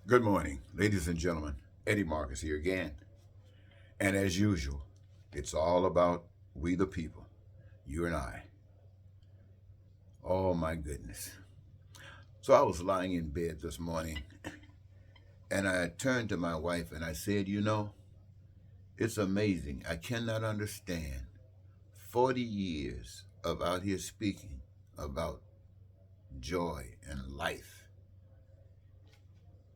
Good morning, ladies and gentlemen. Eddie Marcus here again. And as usual, it's all about we the people, you and I. Oh my goodness. So I was lying in bed this morning and I turned to my wife and I said, it's amazing. I cannot understand 40 years of out here speaking about joy and life.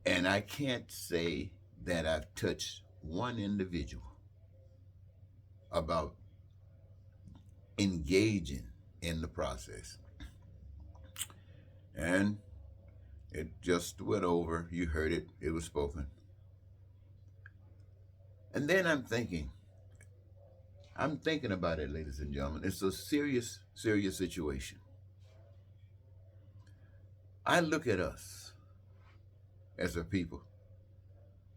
And I can't say that I've touched one individual about engaging in the process. And it just went over. You heard it, it was spoken. And then I'm thinking about it, ladies and gentlemen. It's a serious, serious situation. I look at us as a people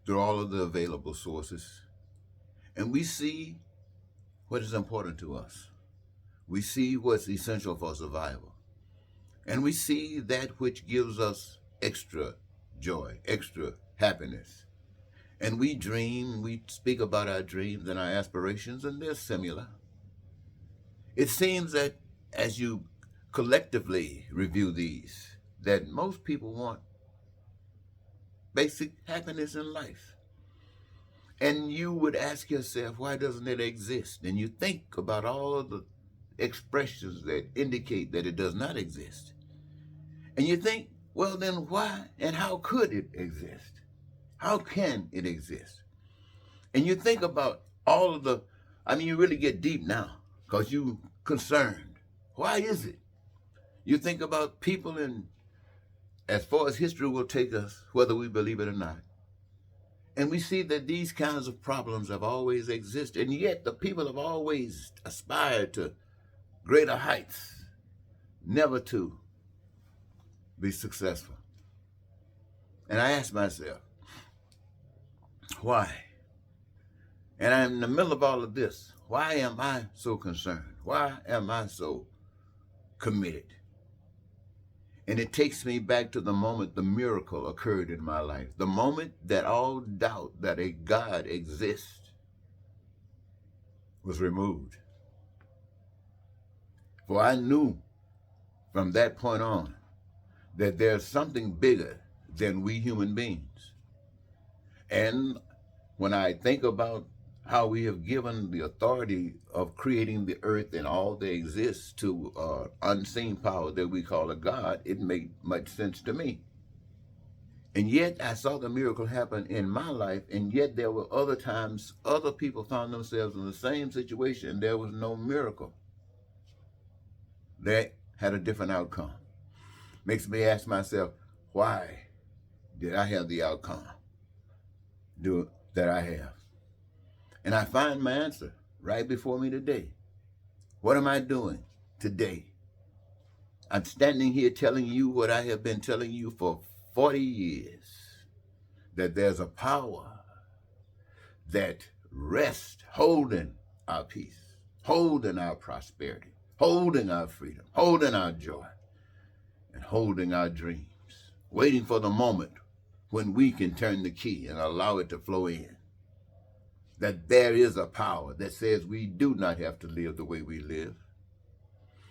through all of the available sources, and we see what is important to us. We see what's essential for survival. And we see that which gives us extra joy, extra happiness. And we dream, we speak about our dreams and our aspirations, and they're similar. It seems that as you collectively review these, that most people want basic happiness in life. And you would ask yourself, why doesn't it exist? And you think about all of the expressions that indicate that it does not exist. And you think, well, then why and how could it exist? How can it exist? And you think about all of you really get deep now because you concerned. Why is it? You think about people and as far as history will take us, whether we believe it or not. And we see that these kinds of problems have always existed, and yet the people have always aspired to greater heights, never to be successful. And I ask myself, why? And I'm in the middle of all of this. Why am I so concerned? Why am I so committed? And it takes me back to the moment the miracle occurred in my life. The moment that all doubt that a God exists was removed. For I knew from that point on that there's something bigger than we human beings. And when I think about how we have given the authority of creating the earth and all that exists to unseen power that we call a God, it made much sense to me. And yet I saw the miracle happen in my life, and yet there were other times other people found themselves in the same situation and there was no miracle. They had a different outcome. Makes me ask myself, why did I have the outcome that I have? And I find my answer right before me today. What am I doing today? I'm standing here telling you what I have been telling you for 40 years, that there's a power that rests holding our peace, holding our prosperity, holding our freedom, holding our joy, and holding our dreams, waiting for the moment when we can turn the key and allow it to flow in. That there is a power that says we do not have to live the way we live,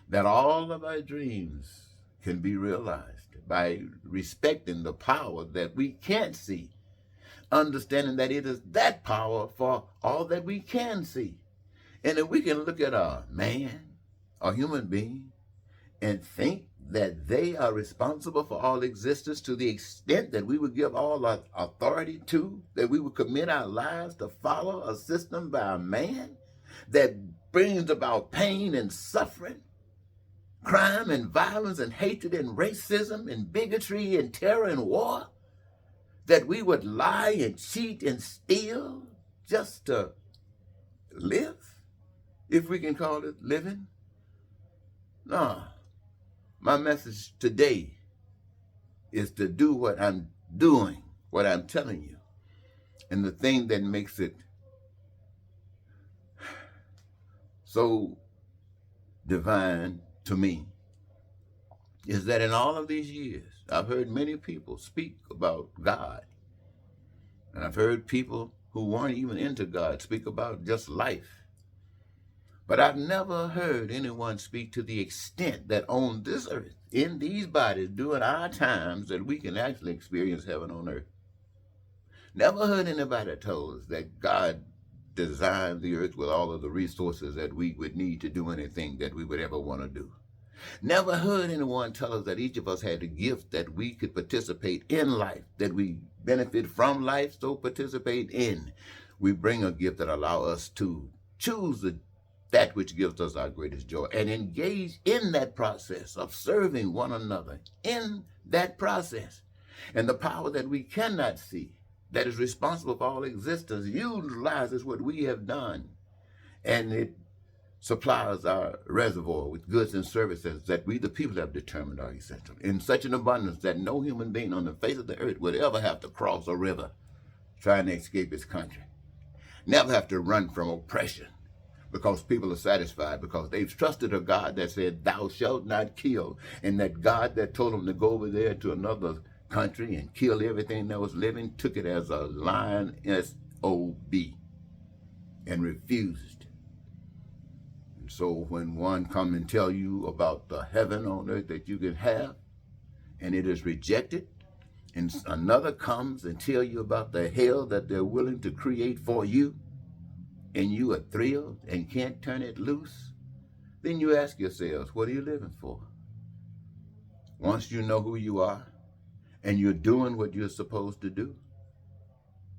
that all of our dreams can be realized by respecting the power that we can't see, understanding that it is that power for all that we can see. And if we can look at a man, a human being, and think that they are responsible for all existence to the extent that we would give all our authority to, that we would commit our lives to follow a system by a man that brings about pain and suffering, crime and violence and hatred and racism and bigotry and terror and war, that we would lie and cheat and steal just to live, if we can call it living? No. My message today is to do what I'm doing, what I'm telling you. And the thing that makes it so divine to me is that in all of these years, I've heard many people speak about God And I've heard people who weren't even into God speak about just life. But I've never heard anyone speak to the extent that on this earth, in these bodies, during our times, that we can actually experience heaven on earth. Never heard anybody tell us that God designed the earth with all of the resources that we would need to do anything that we would ever want to do. Never heard anyone tell us that each of us had a gift that we could participate in life, that we benefit from life, so participate in. We bring a gift that allows us to choose that which gives us our greatest joy and engage in that process of serving one another in that process. And the power that we cannot see, that is responsible for all existence, utilizes what we have done. And it supplies our reservoir with goods and services that we, the people, have determined are essential in such an abundance that no human being on the face of the earth would ever have to cross a river trying to escape its country. Never have to run from oppression because people are satisfied because they've trusted a God that said, "Thou shalt not kill," and that God that told them to go over there to another country and kill everything that was living took it as a lion SOB and refused. And so when one come and tell you about the heaven on earth that you can have, and it is rejected, and another comes and tell you about the hell that they're willing to create for you, and you are thrilled and can't turn it loose, then you ask yourselves, what are you living for? Once you know who you are, and you're doing what you're supposed to do,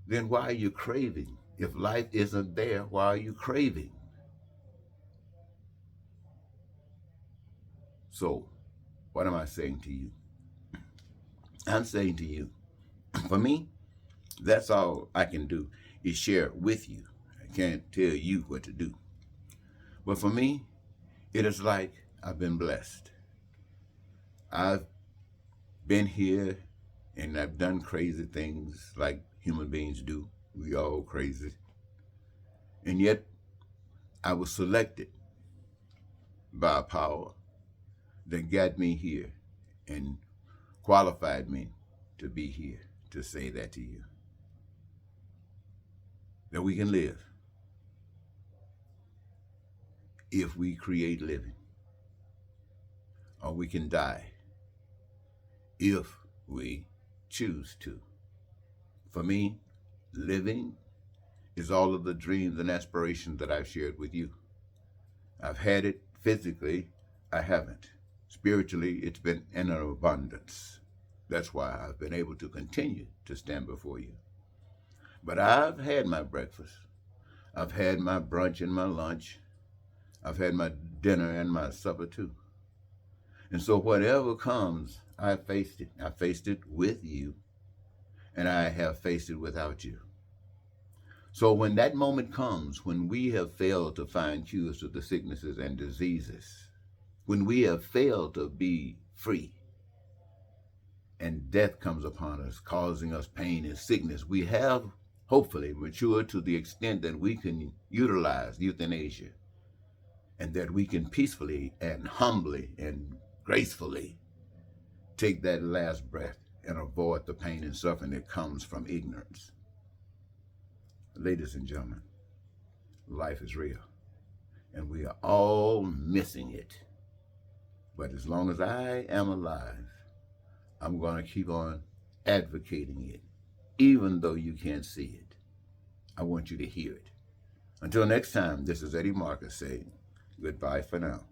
then why are you craving? If life isn't there, why are you craving? So, what am I saying to you? I'm saying to you, for me, that's all I can do is share with you. I can't tell you what to do. But for me, it is like I've been blessed. I've been here and I've done crazy things like human beings do. We all crazy. And yet, I was selected by a power that got me here and qualified me to be here to say that to you. That we can live if we create living. Or we can die if we choose to. For me, living is all of the dreams and aspirations that I've shared with you. I've had it physically, I haven't. Spiritually, it's been in an abundance. That's why I've been able to continue to stand before you. But I've had my breakfast. I've had my brunch and my lunch. I've had my dinner and my supper too. And so whatever comes, I faced it. I faced it with you, and I have faced it without you. So when that moment comes, when we have failed to find cures to the sicknesses and diseases, when we have failed to be free, and death comes upon us, causing us pain and sickness, we have hopefully matured to the extent that we can utilize euthanasia, and that we can peacefully and humbly and gracefully take that last breath and avoid the pain and suffering that comes from ignorance. Ladies and gentlemen, life is real, and we are all missing it. But as long as I am alive, I'm going to keep on advocating it, even though you can't see it. I want you to hear it. Until next time, this is Eddie Marcus saying goodbye for now.